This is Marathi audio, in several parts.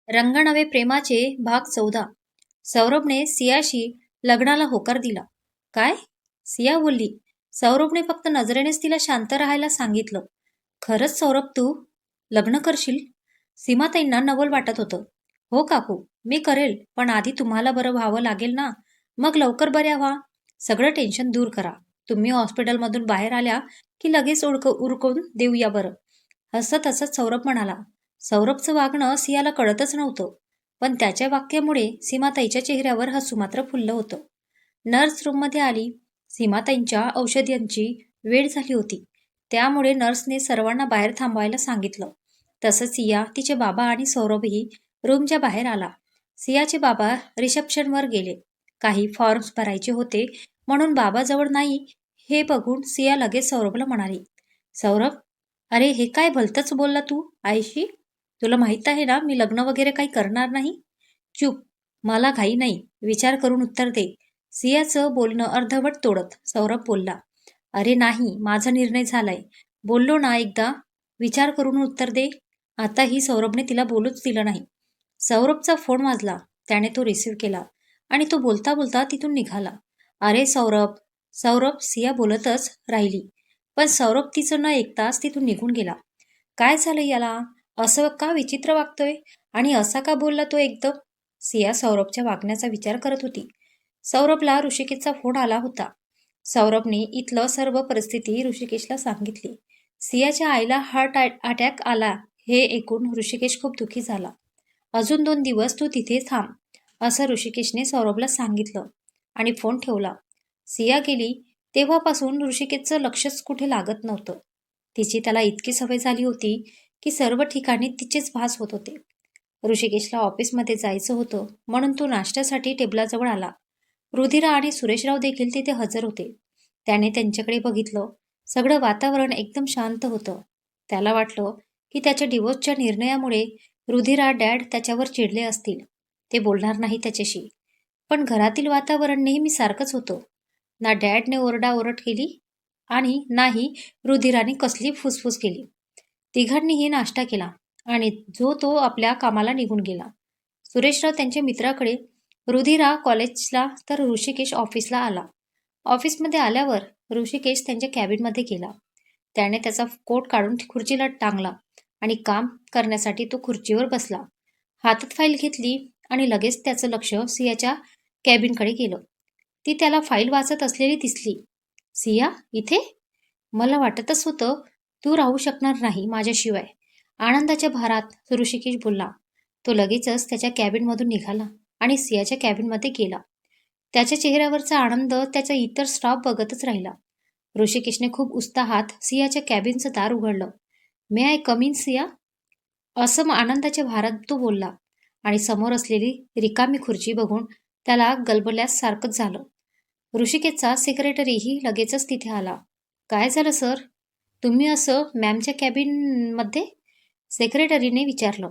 रंग नवे प्रेमाचे भाग 14. सौरभने सियाशी लग्नाला होकार दिला. काय? सिया बोलली. सौरभने फक्त नजरेनेच तिला शांत राहायला सांगितलं. खरंच सौरभ तू लग्न करशील? सीमाताईंना नवल वाटत होतं. हो काकू, मी करेल, पण आधी तुम्हाला बरं व्हावं लागेल ना. मग लवकर बऱ्या व्हा. सगळं टेन्शन दूर करा. तुम्ही हॉस्पिटलमधून बाहेर आल्या की लगेच उरकून देऊया बरं. हसत हसत सौरभ म्हणाला. सौरभचं वागणं सियाला कळतच नव्हतं, पण त्याच्या वाक्यामुळे सीमाताईच्या चेहऱ्यावर हसू मात्र फुललं होतं. नर्स रूममध्ये आली. सीमाताईंच्या औषधांची वेळ झाली होती, त्यामुळे नर्सने सर्वांना बाहेर थांबवायला सांगितलं. तसं सिया, तिचे बाबा आणि सौरभही रूमच्या बाहेर आला. सियाचे बाबा रिसेप्शनवर गेले. काही फॉर्म्स भरायचे होते म्हणून बाबाजवळ नाही हे बघून सिया लगेच सौरभला म्हणाली. सौरभ, अरे हे काय भलतंच बोलला तू आईशी? तुला माहित आहे ना मी लग्न वगैरे काही करणार नाही. चूप, मला घाई नाही, विचार करून उत्तर दे. सियाचं बोलणं अर्धवट तोडत सौरभ बोलला. अरे नाही, माझा निर्णय झालाय. बोललो ना एकदा, विचार करून उत्तर दे. आताही सौरभने तिला बोलूच दिलं नाही. सौरभचा फोन वाजला. त्याने तो रिसीव्ह केला आणि तो बोलता बोलता तिथून निघाला. अरे सौरभ, सौरभ, सिया बोलतच राहिली, पण सौरभ तिचं न ऐकताच तिथून निघून गेला. काय झालं याला? असं का विचित्र वागतोय आणि असा का बोलला तो एकदम? सिया सौरभच्या वागण्याचा विचार करत होती. सौरभला ऋषिकेशचा फोन आला होता. सौरभने इथलं सर्व परिस्थिती ऋषिकेशला सांगितली. सियाच्या आईला हार्ट अटॅक आला हे ऐकून ऋषिकेश खूप दुःखी झाला. अजून 2 दिवस तू तिथे थांब, असं ऋषिकेशने सौरभला सांगितलं आणि फोन ठेवला. सिया गेली तेव्हापासून ऋषिकेशचं लक्षच कुठे लागत नव्हतं. तिची त्याला इतकी सवय झाली होती की सर्व ठिकाणी तिचेच भास होत होते. ऋषिकेशला ऑफिसमध्ये जायचं होतं म्हणून तो नाश्त्यासाठी टेबलाजवळ आला. रुधिरा आणि सुरेशराव देखील तिथे हजर होते. त्याने त्यांच्याकडे बघितलं. सगळं वातावरण एकदम शांत होतं. त्याला वाटलं की त्याच्या डिवोर्सच्या निर्णयामुळे रुधिरा डॅड त्याच्यावर चिडले असतील. ते बोलणार नाही त्याच्याशी. पण घरातील वातावरण नेहमी सारखंच होतं. ना डॅडने ओरडाओरड केली आणि नाही रुधिराने कसली फुसफुस केली. तिघांनीही नाश्ता केला आणि जो तो आपल्या कामाला निघून गेला. सुरेशराव त्यांच्या मित्राकडे, रुधिरा कॉलेजला तर ऋषिकेश ऑफिसला आला. ऑफिसमध्ये आल्यावर ऋषिकेश त्यांच्या कॅबिनमध्ये गेला. त्याने त्याचा कोट काढून खुर्चीला टांगला आणि काम करण्यासाठी तो खुर्चीवर बसला. हातात फाईल घेतली आणि लगेच त्याचं लक्ष सियाच्या कॅबिनकडे गेलं. ती त्याला फाईल वाचत असलेली दिसली. सिया इथे? मला वाटतच होतं तू राहू शकणार नाही माझ्याशिवाय, आनंदाच्या भारात ऋषिकेश बोलला. तो लगेचच त्याच्या कॅबिनमधून निघाला आणि सियाच्या कॅबिनमध्ये गेला. त्याच्या चेहऱ्यावरचा आनंद त्याचा इतर स्टाफ बघतच राहिला. ऋषिकेशने खूप उत्साहात सियाच्या कॅबिनचं दार उघडलं. मे आय कम इन सिया, असं आनंदाच्या भारात तो बोलला आणि समोर असलेली रिकामी खुर्ची बघून त्याला गलबल्यासारखंच झालं. ऋषिकेशचा सेक्रेटरीही लगेचच तिथे आला. काय झालं सर? तुम्ही असं मॅमच्या कॅबिनमध्ये? सेक्रेटरीने विचारलं.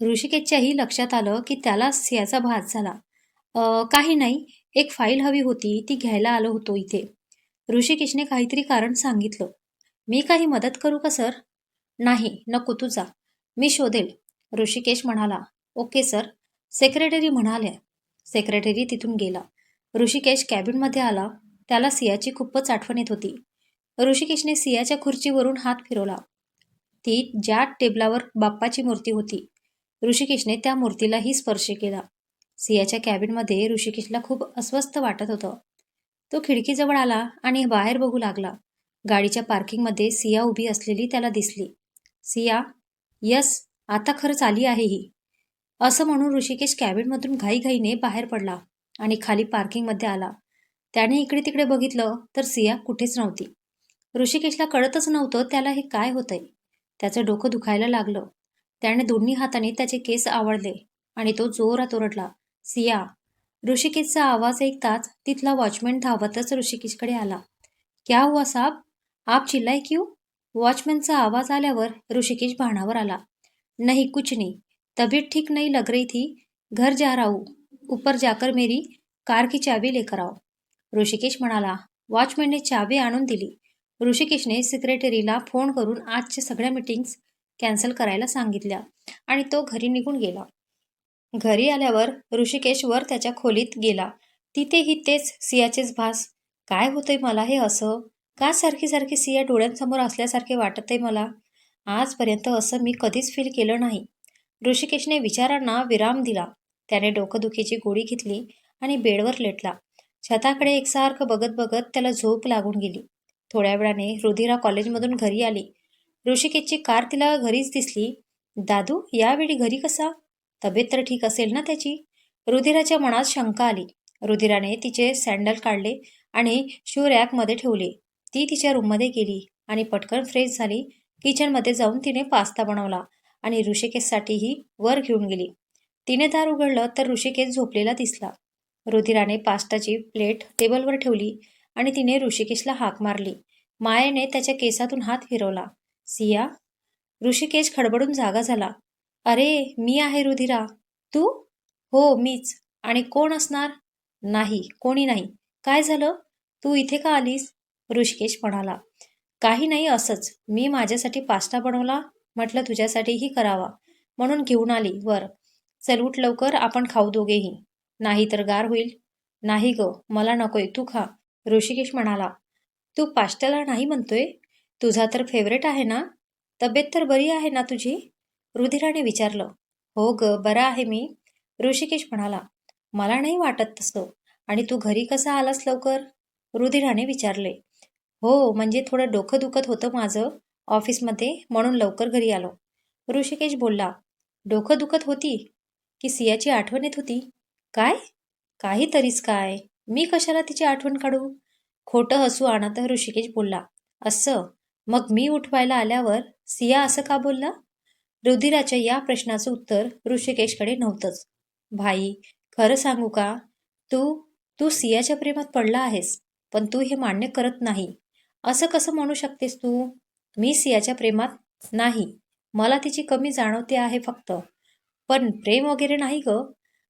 ऋषिकेशच्याही लक्षात आलं की त्याला सियाचा भास झाला. काही नाही, एक फाईल हवी होती, ती घ्यायला आलो होतो इथे. ऋषिकेशने काहीतरी कारण सांगितलं. मी काही मदत करू का सर? नाही, नको तू जा, मी शोधेल, ऋषिकेश म्हणाला. ओके सर, सेक्रेटरी म्हणाल्या. सेक्रेटरी तिथून गेला. ऋषिकेश कॅबिनमध्ये आला. त्याला सियाची खूपच आठवण येत होती. ऋषिकेशने सियाच्या खुर्चीवरून हात फिरवला. ती ज्या टेबलावर बाप्पाची मूर्ती होती, ऋषिकेशने त्या मूर्तीलाही स्पर्श केला. सियाच्या कॅबिनमध्ये ऋषिकेशला खूप अस्वस्थ वाटत होतं. तो खिडकीजवळ आला आणि बाहेर बघू लागला. गाडीच्या पार्किंगमध्ये सिया उभी असलेली त्याला दिसली. सिया, यस, आता खरंच आली आहे ही, असं म्हणून ऋषिकेश कॅबिनमधून घाईघाईने बाहेर पडला आणि खाली पार्किंगमध्ये आला. त्याने इकडे तिकडे बघितलं तर सिया कुठेच नव्हती. ऋषिकेशला कळतच नव्हतं त्याला हे काय होतंय. त्याचं डोकं दुखायला लागलं. त्याने दोन्ही हाताने त्याचे केस आवळले आणि तो जोरात ओरडला, सिया. ऋषिकेशचा आवाज ऐकताच तिथला वॉचमॅन धावतच ऋषिकेशकडे आला. क्या हुआ साहब, आप चिल्लाए क्यों? वॉचमॅनचा आवाज आल्यावर ऋषिकेश भानावर आला. नहीं कुछ नहीं, तबीयत ठीक नहीं लग रही थी, घर जा रहा हूँ, ऊपर जाकर मेरी कार की चाबी लेकर आओ, ऋषिकेश म्हणाला. वॉचमॅनने चावी आणून दिली. ऋषिकेशने सेक्रेटरीला फोन करून आजच्या सगळ्या मीटिंग्स कॅन्सल करायला सांगितल्या आणि तो घरी निघून गेला. घरी आल्यावर ऋषिकेश वर त्याच्या खोलीत गेला. तिथेही तेच सियाचेच भास. काय होतंय मला हे असं? का सारखी सारखी सिया डोळ्यांसमोर असल्यासारखे वाटतंय मला? आजपर्यंत असं मी कधीच फील केलं नाही. ऋषिकेशने विचारांना विराम दिला. त्याने डोकंदुखीची गोळी घेतली आणि बेडवर लेटला. छताकडे एकसारखं बघत बघत त्याला झोप लागून गेली. थोड्या वेळाने रुधिरा कॉलेजमधून घरी आली. ऋषिकेशची कार तिला घरीच दिसली. दादू यावेळी घरी कसा? तब्येत तर ठीक असेल ना त्याची? रुधिराच्या मनात शंका आली. रुधिराने तिचे सँडल काढले आणि शू रॅकमध्ये ठेवले. ती तिच्या रूममध्ये गेली आणि पटकन फ्रेश झाली. किचनमध्ये जाऊन तिने पास्ता बनवला आणि ऋषिकेशसाठीही वर घेऊन गेली. तिने दार उघडलं तर ऋषिकेश झोपलेला दिसला. रुधिराने पास्ताची प्लेट टेबलवर ठेवली आणि तिने ऋषिकेशला हाक मारली. मायेने त्याच्या केसातून हात फिरवला. सिया? ऋषिकेश खडबडून जागा झाला. अरे मी आहे रुधिरा. तू? हो मीच. आणि कोण असणार? नाही कोणी नाही. काय झालं? तू इथे का आलीस? ऋषिकेश म्हणाला. काही नाही असंच. मी माझ्यासाठी पास्ता बनवला. म्हटलं तुझ्यासाठीही करावा म्हणून घेऊन आली वर. चल उठ लवकर आपण खाऊ दोघेही. नाही तर गार होईल. नाही ग मला नकोय तू खा. ऋषिकेश म्हणाला. तू पास्त्याला नाही म्हणतोय? तुझा तर फेवरेट आहे ना? तब्येत तर बरी आहे ना तुझी? रुधिराने विचारलं. हो ग बरा आहे मी. ऋषिकेश म्हणाला. मला नाही वाटत तसं. आणि तू घरी कसा आलास लवकर? रुधिराने विचारले. हो म्हणजे थोडं डोकं दुखत होतं माझं ऑफिसमध्ये म्हणून लवकर घरी आलो. ऋषिकेश बोलला. डोकं दुखत होती की सियाची आठवण येत होती? काय? काहीतरीच काय. मी कशाला तिची आठवण काढू? खोटं हसू आणत ऋषिकेश बोलला. असं? मग मी उठवायला आल्यावर सिया असं का बोलला? रुधिराच्या या प्रश्नाचं उत्तर ऋषिकेशकडे नव्हतंच. भाई खरं सांगू का? तू तू सियाच्या प्रेमात पडला आहेस. पण तू हे मान्य करत नाही. असं कसं म्हणू शकतेस तू? मी सियाच्या प्रेमात नाही. मला तिची कमी जाणवते आहे फक्त. पण प्रेम वगैरे नाही ग.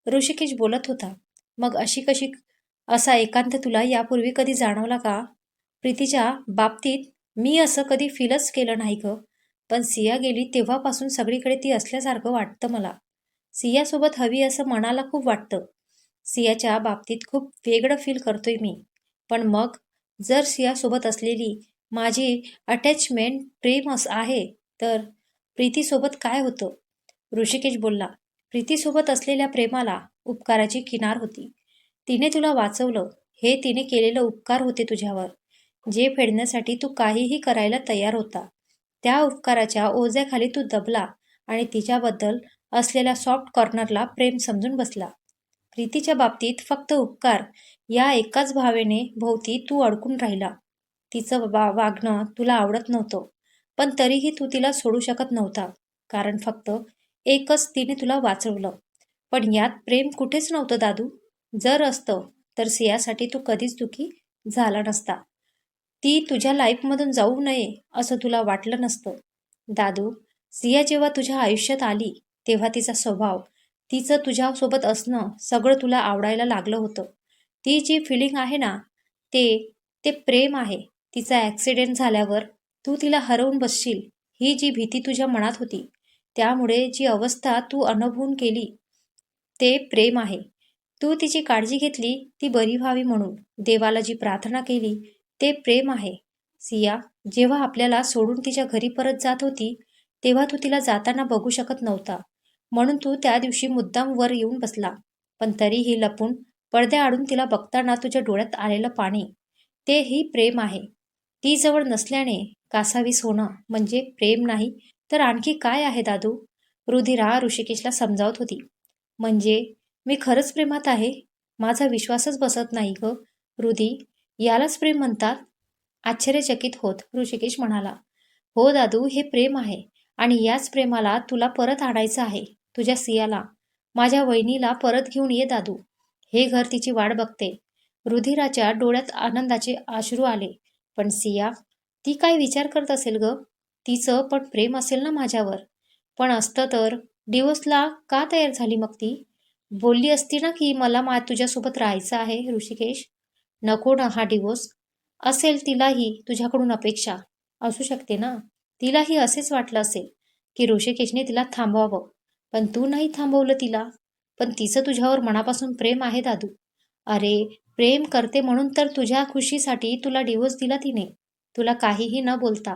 ऋषिकेश बोलत होता. मग अशी कशी असा एकांत तुला यापूर्वी कधी जाणवला का? प्रीतीच्या बाबतीत मी असं कधी फीलच केलं नाही ग. पण सिया गेली तेव्हापासून सगळीकडे ती असल्यासारखं वाटतं मला. सियासोबत हवी असं मनाला खूप वाटतं. सियाच्या बाबतीत खूप वेगळं फील करतोय मी. पण मग जर सियासोबत असलेली माझी अटॅचमेंट प्रेम आहे तर प्रीतीसोबत काय होतं? ऋषिकेश बोलला. प्रीतीसोबत असलेल्या प्रेमाला उपकाराची किनार होती. तिने तुला वाचवलं. हे तिने केलेलं उपकार होते तुझ्यावर. जे फेडण्यासाठी तू काहीही करायला तयार होता. त्या उपकाराच्या ओझ्याखाली तू दबला आणि तिच्याबद्दल असलेल्या सॉफ्ट कॉर्नरला प्रेम समजून बसला. प्रीतीच्या बाबतीत फक्त उपकार या एकाच भावेने भोवती तू अडकून राहिला. तिचं वागणं तुला आवडत नव्हतं. पण तरीही तू तिला सोडू शकत नव्हता. कारण फक्त एकच तिने तुला वाचवलं. पण यात प्रेम कुठेच नव्हतं दादू. जर असतं तर सियासाठी तू कधीच दुःखी झाला नसता. ती तुझ्या लाईफमधून जाऊ नये असं तुला वाटलं नसतं. दादू, सिया जेव्हा तुझ्या आयुष्यात आली तेव्हा तिचा स्वभाव, तिचं तुझ्यासोबत असणं सगळं तुला आवडायला लागलं होतं. ती जी फिलिंग आहे ना, ते ते प्रेम आहे. तिचा ॲक्सिडेंट झाल्यावर तू तिला हरवून बसशील ही जी भीती तुझ्या मनात होती, त्यामुळे जी अवस्था तू अनुभवून केली, ते प्रेम आहे. तू तिची काळजी घेतली ती बरी व्हावी म्हणून. देवाला जी प्रार्थना केली, ते प्रेम आहे. सिया जेव्हा आपल्याला सोडून तिच्या घरी परत जात होती, तेव्हा तू तिला जाताना बघू शकत नव्हता. म्हणून तू त्या दिवशी मुद्दाम वर येऊन बसला. पण तरीही लपून पडद्याआडून तिला बघताना तुझ्या डोळ्यात आलेलं पाणी, तेही प्रेम आहे. ती जवळ नसल्याने कासावीस होणं म्हणजे प्रेम नाही तर आणखी काय आहे दादू? रुधिरा ऋषिकेशला समजावत होती. म्हणजे मी खरंच प्रेमात आहे. माझा विश्वासच बसत नाही ग. रुधी, यालाच प्रेम म्हणतात? आश्चर्यचकित होत ऋषिकेश म्हणाला. हो दादू, हे प्रेम आहे. आणि याच प्रेमाला तुला परत आणायचं आहे. तुझ्या सियाला, माझ्या वहिनीला परत घेऊन ये दादू. हे घर तिची वाट बघते. रुधिराच्या डोळ्यात आनंदाचे अश्रू आले. पण सिया, ती काय विचार करत असेल ग? तिचं पण प्रेम असेल ना माझ्यावर. पण असतं तर डिवोर्सला का तयार झाली मग ती? बोलली असती ना की मला तुझ्यासोबत राहायचं आहे ऋषिकेश. नको ना हा डिवोर्स. असेल तिलाही तुझ्याकडून अपेक्षा. असू शकते ना. तिलाही असेच वाटलं असेल की ऋषिकेशने तिला थांबवावं, पण तू नाही थांबवलं तिला. पण तिचं तुझ्यावर मनापासून प्रेम आहे दादू. अरे, प्रेम करते म्हणून तर तुझ्या खुशीसाठी तुला डिवोर्स दिला तिने, तुला काहीही न बोलता.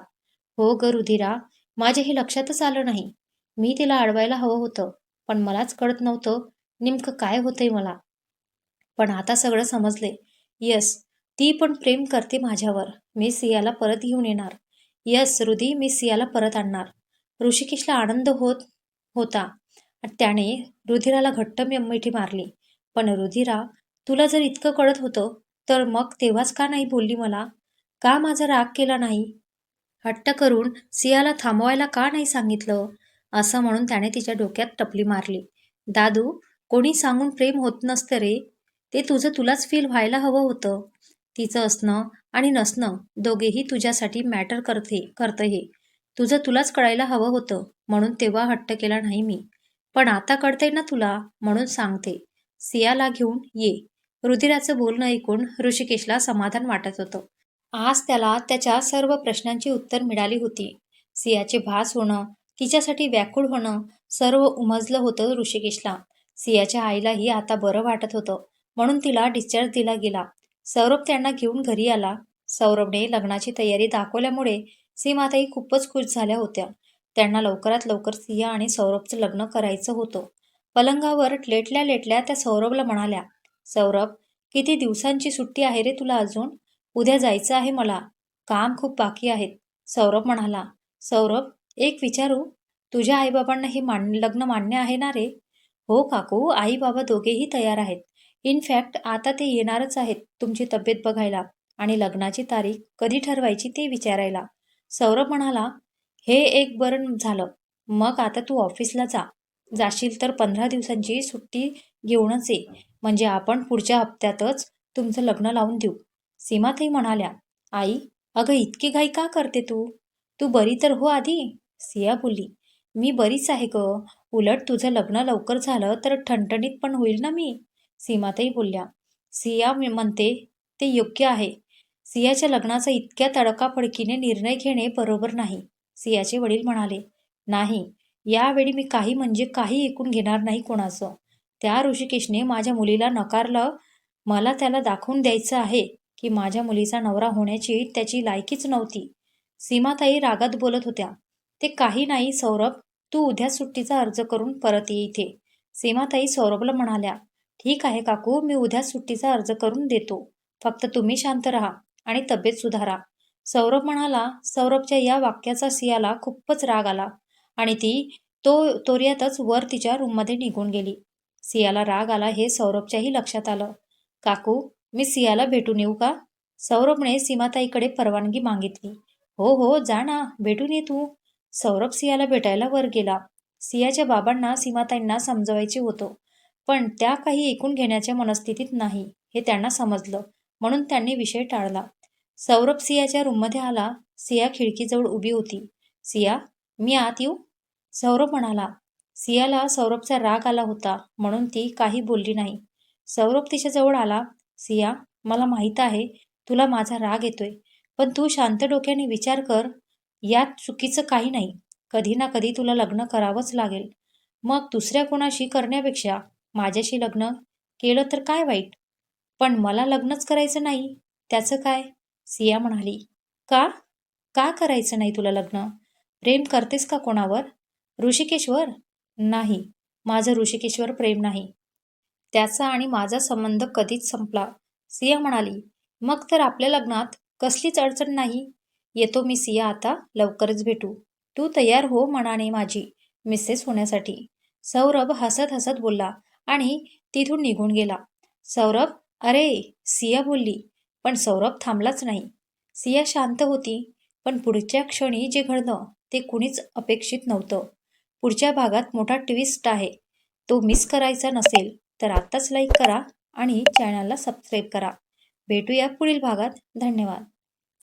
हो ग रुधिरा, माझ्या हे लक्षातच आलं नाही. मी तिला अडवायला हवं होतं, पण मलाच कळत नव्हतं नेमकं काय होतंय मला. पण आता सगळं समजले. यस, ती पण प्रेम करते माझ्यावर. मी सियाला परत घेऊन येणार. यस रुधी, मी सियाला परत आणणार. ऋषिकेशला आनंद होत होता. त्याने रुधिराला घट्ट मिठी मारली. पण रुधिरा, तुला जर इतकं कळत होतं, तर मग तेव्हाच का नाही बोलली मला? का माझा राग केला नाही? हट्ट करून सियाला थांबवायला का नाही सांगितलं? असं म्हणून त्याने तिच्या डोक्यात टपली मारली. दादू, कोणी सांगून प्रेम होत नसतं रे. ते तुझं तुलाच फील व्हायला हवं होतं. तिचं असणं आणि नसणं दोघेही तुझ्यासाठी मॅटर करतं हे. तुझं तुलाच कळायला हवं होतं, म्हणून तेव्हा हट्ट केला नाही मी. पण आता कळतंय ना तुला, म्हणून सांगते. सियाला घेऊन ये. रुधिराचं बोलणं ऐकून ऋषिकेशला समाधान वाटत होतं. आज त्याला त्याच्या सर्व प्रश्नांची उत्तर मिळाली होती. सियाचे भास होणं, तिच्यासाठी व्याकुळ होणं, सर्व उमजलं होतं ऋषिकेशला. सियाच्या आईलाही आता बरं वाटत होतं, म्हणून तिला डिस्चार्ज दिला गेला. सौरभ त्यांना घेऊन घरी आला. सौरभने लग्नाची तयारी दाखवल्यामुळे सीमाताई खूपच खुश झाल्या होत्या. त्यांना लवकरात लवकर सिया आणि सौरभचं लग्न करायचं होतं. पलंगावर लेटल्या लेटल्या त्या सौरभला म्हणाल्या, सौरभ, किती दिवसांची सुट्टी आहे रे तुला अजून? उद्या जायचं आहे मला. काम खूप बाकी आहेत. सौरभ म्हणाला. सौरभ, एक विचारू? तुझ्या आईबाबांना हे लग्न मान्य आहे ना रे? हो काकू, आई बाबा दोघेही तयार आहेत. इनफॅक्ट आता ते येणारच आहेत तुमची तब्येत बघायला आणि लग्नाची तारीख कधी ठरवायची ते विचारायला. सौरभ म्हणाला, हे एक बरं झालं. मग आता तू ऑफिसला जाशील तर 15 दिवसांची सुट्टी घेऊनच ये. म्हणजे आपण पुढच्या हप्त्यातच तुमचं लग्न लावून देऊ. सीमाताई म्हणाल्या, आई, अगं इतकी घाई का करते तू? तू बरी तर हो आधी. सिया बोलली, मी बरीच आहे ग. उलट तुझं लग्न लवकर झालं तर ठणठणीत पण होईल ना मी. सीमाताई बोलल्या, सिया म्हणते ते योग्य आहे. सियाच्या लग्नाचा इतक्या तडकाफडकीने निर्णय घेणे बरोबर नाही. सियाचे वडील म्हणाले, नाही, यावेळी मी काही म्हणजे काही ऐकून घेणार नाही कोणाचं. त्या ऋषिकेशने माझ्या मुलीला नकारलं. मला त्याला दाखवून द्यायचं आहे की माझ्या मुलीचा नवरा होण्याची त्याची लायकीच नव्हती. सीमाताई रागात बोलत होत्या. ते काही नाही सौरभ, तू उद्या सुट्टीचा अर्ज करून परत ये इथे. सीमाताई सौरभला म्हणाल्या, ठीक आहे काकू, मी उद्या सुट्टीचा अर्ज करून देतो. फक्त तुम्ही शांत राहा आणि तब्येत सुधारा. सौरभ म्हणाला. सौरभच्या या वाक्याचा सियाला खूपच राग आला आणि ती तोऱ्यातच वर तिच्या रूममध्ये निघून गेली. सियाला राग आला हे सौरभच्याही लक्षात आलं. काकू, मी सियाला भेटून येऊ का? सौरभने सीमाताईकडे परवानगी मागितली. हो हो, जा ना, भेटून ये तू. सौरभ सियाला भेटायला वर गेला. सियाच्या बाबांना सीमाताईंना समजवायचे होतं, पण त्या काही ऐकून घेण्याच्या मनस्थितीत नाही हे त्यांना समजलं, म्हणून त्यांनी विषय टाळला. सौरभ सियाच्या रूममध्ये आला. सिया खिडकीजवळ उभी होती. सिया, मी आत येऊ? सौरभ म्हणाला. सियाला सौरभचा राग आला होता, म्हणून ती काही बोलली नाही. सौरभ तिच्याजवळ आला. सिया, मला माहीत आहे तुला माझा राग येतोय, पण तू शांत डोक्याने विचार कर. यात चुकीचं काही नाही. कधी ना कधी तुला लग्न करावंच लागेल. मग दुसऱ्या कोणाशी करण्यापेक्षा माझ्याशी लग्न केलं तर काय वाईट? पण मला लग्नच करायचं नाही. त्याचं काय? सिया म्हणाली. का? का करायचं नाही तुला लग्न? प्रेम करतेस का कोणावर? ऋषिकेशवर? नाही, माझं ऋषिकेशवर प्रेम नाही. त्याचा आणि माझा संबंध कधीच संपला. सिया म्हणाली. मग तर आपल्या लग्नात कसलीच अडचण नाही. येतो मी सिया आता, लवकरच भेटू. तू तयार हो मनाने माझी मिसेस होण्यासाठी. सौरभ हसत हसत बोलला आणि तिथून निघून गेला. सौरभ, अरे, सिया बोलली, पण सौरभ थांबलाच नाही. सिया शांत होती, पण पुढच्या क्षणी जे घडलं ते कुणीच अपेक्षित नव्हतं. पुढच्या भागात मोठा ट्विस्ट आहे. तो मिस करायचा नसेल तर आत्ताच लाईक करा आणि चॅनलला सबस्क्राईब करा. भेटूया पुढील भागात. धन्यवाद.